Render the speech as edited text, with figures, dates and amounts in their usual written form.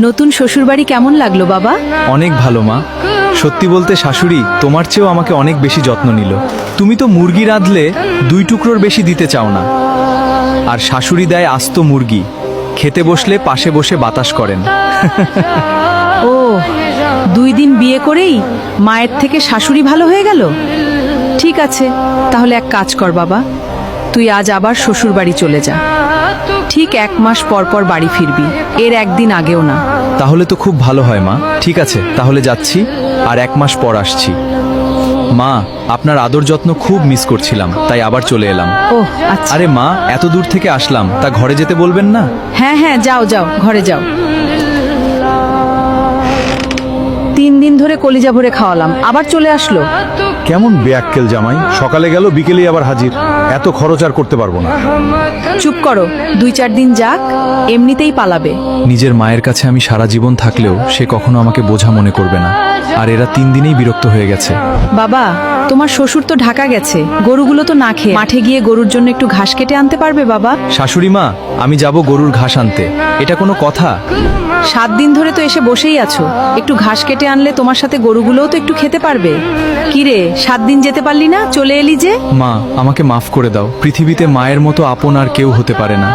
নতুন শ্বশুরবাড়ি কেমন লাগলো বাবা? অনেক ভালো মা। সত্যি বলতে শাশুড়ি তোমার চেয়েও আমাকে অনেক বেশি যত্ন নিল। তুমি তো মুরগি রাঁধলে 2 টুকরোর বেশি দিতে চাও না, আর শাশুড়ি দেয় আস্ত মুরগি। খেতে বসলে পাশে বসে বাতাস করেন। ও, 2 দিন বিয়ে করেই মায়ের থেকে শাশুড়ি ভালো হয়ে গেল। ঠিক আছে, তাহলে এক কাজ কর বাবা, তুই আজ আবার শ্বশুরবাড়ি চলে যা। ঠিক 1 মাস পর পর বাড়ি ফিরবি, এর একদিন আগেও না। তাহলে তো খুব ভালো হয় মা। ঠিক আছে, তাহলে যাচ্ছি, আর 1 মাস পর আসছি। মা, আপনার আদর যত্ন খুব মিস করছিলাম, তাই আবার চলে এলাম। ওহ আচ্ছা। আরে মা, এত দূর থেকে আসলাম, তা ঘরে যেতে বলবেন না? হ্যাঁ হ্যাঁ, যাও যাও, ঘরে যাও। 3 দিন ধরে কলিজা ভরে খাওয়ালাম, আবার চলে আসলো। কেমন বেয়াক্কেল জামাই, সকালে গেল বিকেলেই আবার হাজির। এত খরচ আর করতে পারবো না। চুপ করো, 2-4 দিন যাক, এমনিতেই পালাবে। নিজের মায়ের কাছে আমি সারা জীবন থাকলেও সে কখনো আমাকে বোঝা মনে করবে না, আর এরা 3 দিনেই বিরক্ত হয়ে গেছে। বাবা, তোমার শ্বশুর তো ঢাকা গেছে, গরুগুলো তো না খেয়ে মাঠে গিয়ে গরুর জন্য একটু ঘাস কেটে আনতে পারবে বাবা? শাশুড়ি মা, আমি যাব গরুর ঘাস আনতে, এটা কোনো কথা? 7 দিন ধরে তো এসে বসেই আছো, একটু ঘাস কেটে আনলে তোমার সাথে গরুগুলোও তো একটু খেতে পারবে। কিরে, 7 দিন যেতে পারলি না, চলে এলি যে? মা, আমাকে মাফ করে দাও। পৃথিবীতে মায়ের মতো আপন আর কেউ হতে পারে না।